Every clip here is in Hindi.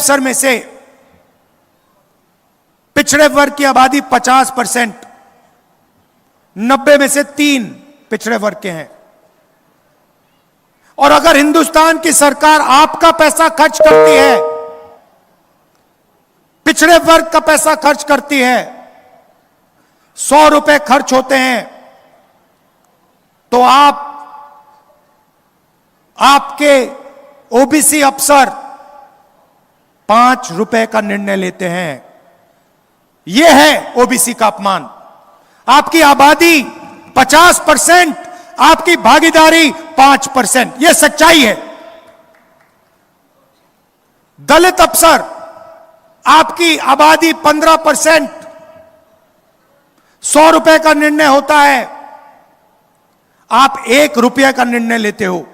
अफसर में से पिछड़े वर्ग की आबादी 50%, 90 में से 3 पिछड़े वर्ग के हैं। और अगर हिंदुस्तान की सरकार आपका पैसा खर्च करती है, पिछड़े वर्ग का पैसा खर्च करती है, 100 रुपए खर्च होते हैं, तो आपके ओबीसी अफसर 5 रुपए का निर्णय लेते हैं। यह है ओबीसी का अपमान। आपकी आबादी 50%, आपकी भागीदारी 5%। यह सच्चाई है। दलित अफसर, आपकी आबादी 15%, 100 रुपए का निर्णय होता है, आप 1 रुपये का निर्णय लेते हो।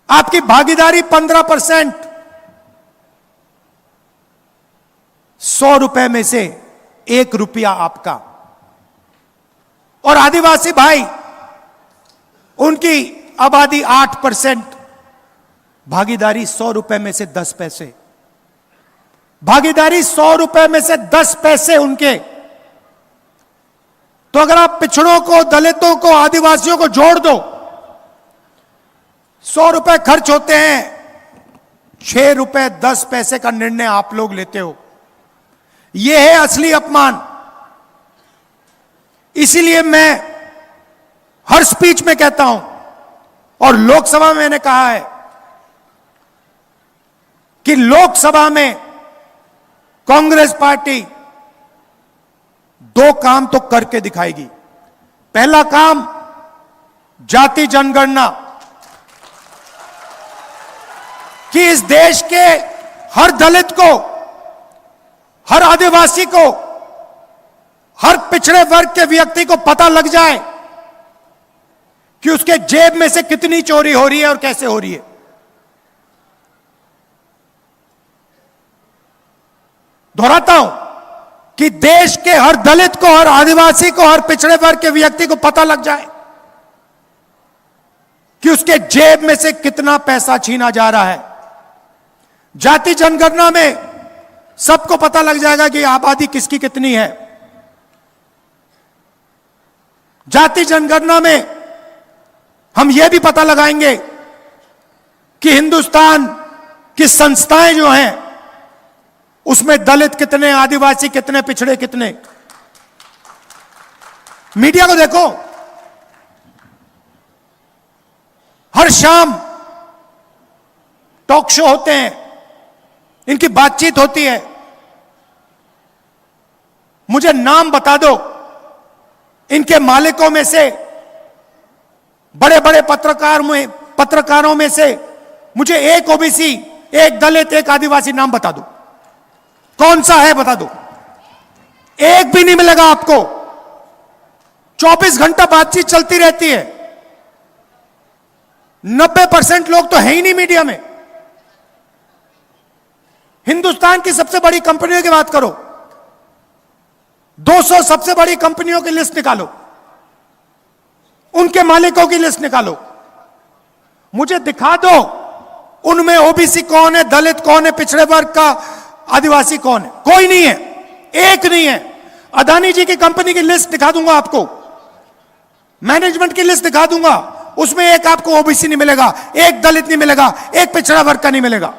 आपकी भागीदारी 15%, 100 रुपए में से 1 रुपया आपका। और आदिवासी भाई, उनकी आबादी 8%, भागीदारी 100 रुपए में से 10 पैसे। भागीदारी 100 रुपए में से 10 पैसे उनके। तो अगर आप पिछड़ों को, दलितों को, आदिवासियों को जोड़ दो, 100 रुपए खर्च होते हैं, 6 रुपए 10 पैसे का निर्णय आप लोग लेते हो। यह है असली अपमान। इसीलिए मैं हर स्पीच में कहता हूं, और लोकसभा में मैंने कहा है कि लोकसभा में कांग्रेस पार्टी 2 काम तो करके दिखाएगी। पहला काम, जाति जनगणना, कि इस देश के हर दलित को, हर आदिवासी को, हर पिछड़े वर्ग के व्यक्ति को पता लग जाए कि उसके जेब में से कितनी चोरी हो रही है और कैसे हो रही है। दोहराता हूं कि देश के हर दलित को, हर आदिवासी को, हर पिछड़े वर्ग के व्यक्ति को पता लग जाए कि उसके जेब में से कितना पैसा छीना जा रहा है। जाति जनगणना में सबको पता लग जाएगा कि आबादी किसकी कितनी है। जाति जनगणना में हम यह भी पता लगाएंगे कि हिंदुस्तान की संस्थाएं जो हैं, उसमें दलित कितने, आदिवासी कितने, पिछड़े कितने। मीडिया को देखो, हर शाम टॉक शो होते हैं, इनकी बातचीत होती है। मुझे नाम बता दो इनके मालिकों में से, बड़े बड़े पत्रकारों में से मुझे एक ओबीसी, एक दलित, एक आदिवासी नाम बता दो। कौन सा है बता दो। एक भी नहीं मिलेगा आपको। 24 घंटा बातचीत चलती रहती है। 90% लोग तो है ही नहीं मीडिया में। हिंदुस्तान की सबसे बड़ी कंपनियों की बात करो, 200 सबसे बड़ी कंपनियों की लिस्ट निकालो, उनके मालिकों की लिस्ट निकालो, मुझे दिखा दो उनमें ओबीसी कौन है, दलित कौन है, पिछड़े वर्ग का आदिवासी कौन है। कोई नहीं है, एक नहीं है। अदानी जी की कंपनी की लिस्ट दिखा दूंगा आपको, मैनेजमेंट की लिस्ट दिखा दूंगा, उसमें एक आपको ओबीसी नहीं मिलेगा, एक दलित नहीं मिलेगा, एक पिछड़ा वर्ग का नहीं मिलेगा।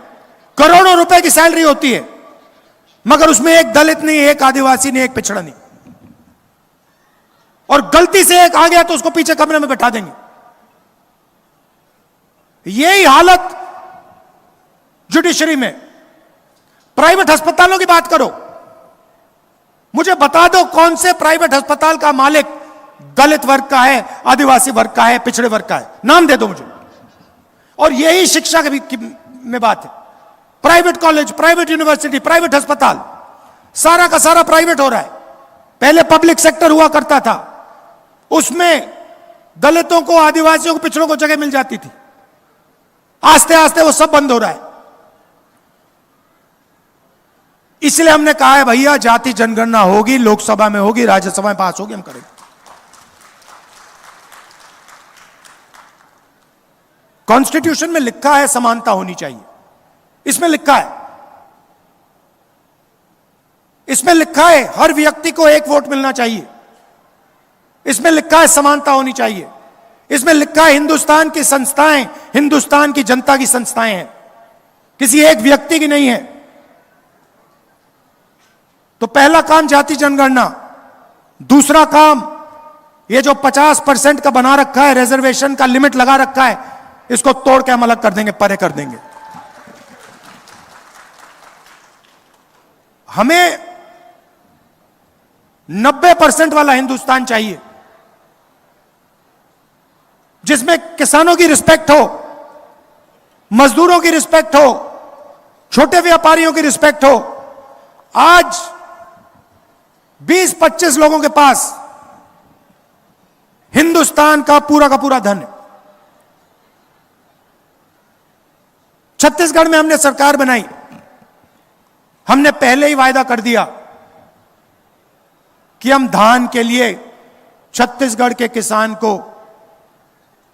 करोड़ों रुपए की सैलरी होती है, मगर उसमें एक दलित नहीं, एक आदिवासी नहीं, एक पिछड़ा नहीं। और गलती से एक आ गया तो उसको पीछे कमरे में बैठा देंगे। यही हालत जुडिशरी में। प्राइवेट अस्पतालों की बात करो, मुझे बता दो कौन से प्राइवेट अस्पताल का मालिक दलित वर्ग का है, आदिवासी वर्ग का है, पिछड़े वर्ग का है। नाम दे दो मुझे। और यही शिक्षा में बात है। Private college, private university, private अस्पताल, सारा का सारा प्राइवेट हो रहा है। पहले पब्लिक सेक्टर हुआ करता था, उसमें दलितों को, आदिवासियों को, पिछड़ों को जगह मिल जाती थी। आस्ते आस्ते वो सब बंद हो रहा है। इसलिए हमने कहा है भैया, जाति जनगणना होगी, लोकसभा में होगी, राज्यसभा में पास होगी, हम करेंगे। कॉन्स्टिट्यूशन में लिखा है समानता होनी चाहिए। इसमें लिखा है, इसमें लिखा है हर व्यक्ति को एक वोट मिलना चाहिए, इसमें लिखा है समानता होनी चाहिए, इसमें लिखा है हिंदुस्तान की संस्थाएं हिंदुस्तान की जनता की संस्थाएं हैं, किसी एक व्यक्ति की नहीं है। तो पहला काम जाति जनगणना, दूसरा काम ये जो 50% का बना रखा है, रिजर्वेशन का लिमिट लगा रखा है, इसको तोड़ के हम अलग कर देंगे, परे कर देंगे। हमें 90% वाला हिंदुस्तान चाहिए, जिसमें किसानों की रिस्पेक्ट हो, मजदूरों की रिस्पेक्ट हो, छोटे व्यापारियों की रिस्पेक्ट हो। आज 20-25 लोगों के पास हिंदुस्तान का पूरा धन है। छत्तीसगढ़ में हमने सरकार बनाई, हमने पहले ही वायदा कर दिया कि हम धान के लिए छत्तीसगढ़ के किसान को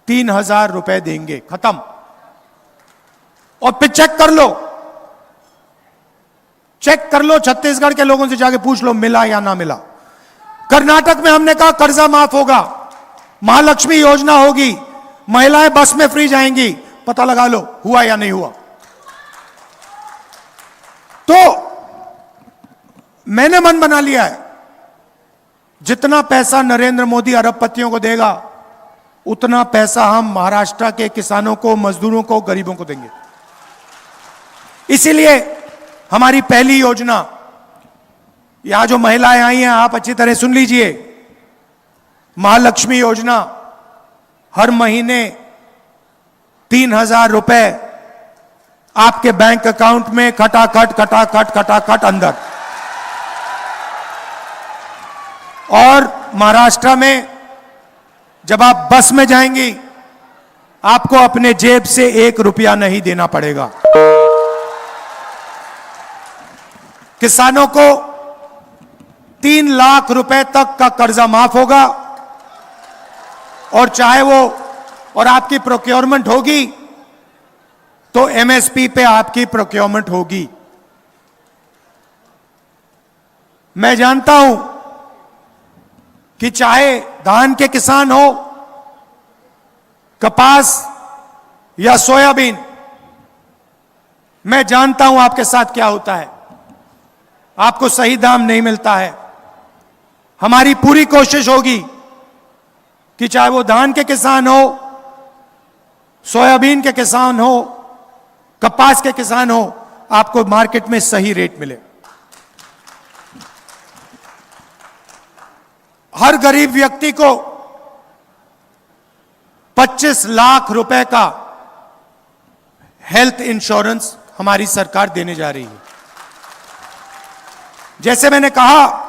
3,000 रुपए देंगे, खत्म। और फिर चेक कर लो छत्तीसगढ़ के लोगों से जाके पूछ लो मिला या ना मिला। कर्नाटक में हमने कहा कर्जा माफ होगा, महालक्ष्मी योजना होगी, महिलाएं बस में फ्री जाएंगी, पता लगा लो हुआ या नहीं हुआ। तो मैंने मन बना लिया है, जितना पैसा नरेंद्र मोदी अरबपतियों को देगा, उतना पैसा हम महाराष्ट्र के किसानों को, मजदूरों को, गरीबों को देंगे। इसीलिए हमारी पहली योजना, यहां जो महिलाएं आई हैं आप अच्छी तरह सुन लीजिए, महालक्ष्मी योजना, हर महीने 3,000 रुपए आपके बैंक अकाउंट में खटाखट अंदर। और महाराष्ट्र में जब आप बस में जाएंगी, आपको अपने जेब से 1 रुपया नहीं देना पड़ेगा। किसानों को 3 लाख रुपए तक का कर्जा माफ होगा, और चाहे वो और आपकी प्रोक्योरमेंट होगी तो एमएसपी पे आपकी प्रोक्योरमेंट होगी। मैं जानता हूं कि चाहे धान के किसान हो, कपास या सोयाबीन, मैं जानता हूं आपके साथ क्या होता है, आपको सही दाम नहीं मिलता है। हमारी पूरी कोशिश होगी कि चाहे वो धान के किसान हो, सोयाबीन के किसान हो, कपास के किसान हो, आपको मार्केट में सही रेट मिले। हर गरीब व्यक्ति को 25 लाख रुपए का हेल्थ इंश्योरेंस हमारी सरकार देने जा रही है। जैसे मैंने कहा,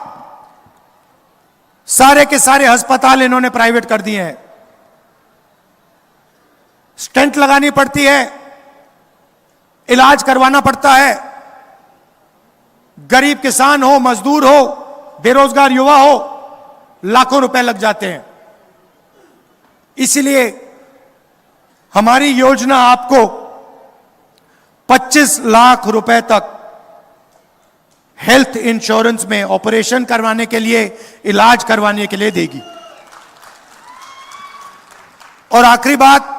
सारे के सारे अस्पताल इन्होंने प्राइवेट कर दिए हैं। स्टेंट लगानी पड़ती है, इलाज करवाना पड़ता है, गरीब किसान हो, मजदूर हो, बेरोजगार युवा हो, लाखों रुपए लग जाते हैं। इसलिए हमारी योजना आपको 25 लाख रुपए तक हेल्थ इंश्योरेंस में ऑपरेशन करवाने के लिए, इलाज करवाने के लिए देगी। और आखिरी बात,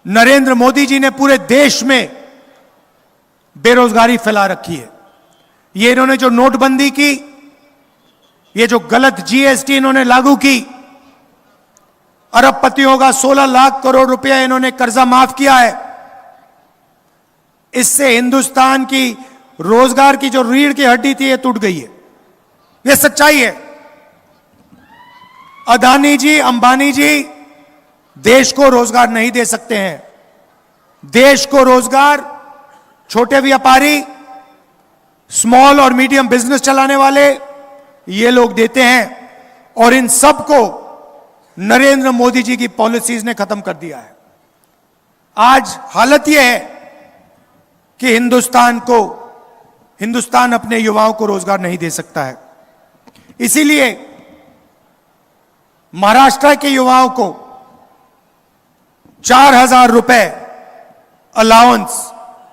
नरेंद्र मोदी जी ने पूरे देश में बेरोजगारी फैला रखी है। ये इन्होंने जो नोटबंदी की, ये जो गलत जीएसटी इन्होंने लागू की, अरबपतियों का 16 लाख करोड़ रुपया इन्होंने कर्जा माफ किया है। इससे हिंदुस्तान की रोजगार की जो रीढ़ की हड्डी थी, ये टूट गई है। ये सच्चाई है। अदानी जी, अंबानी जी देश को रोजगार नहीं दे सकते हैं। देश को रोजगार छोटे व्यापारी, स्मॉल और मीडियम बिजनेस चलाने वाले, ये लोग देते हैं। और इन सब को नरेंद्र मोदी जी की पॉलिसीज ने खत्म कर दिया है। आज हालत यह है कि हिंदुस्तान अपने युवाओं को रोजगार नहीं दे सकता है। इसीलिए महाराष्ट्र के युवाओं को 4,000 रुपए अलाउंस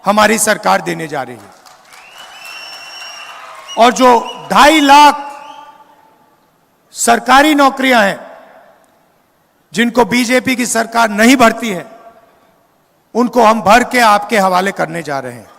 हमारी सरकार देने जा रही है। और जो 2.5 लाख सरकारी नौकरियां हैं जिनको बीजेपी की सरकार नहीं भरती है, उनको हम भर के आपके हवाले करने जा रहे हैं।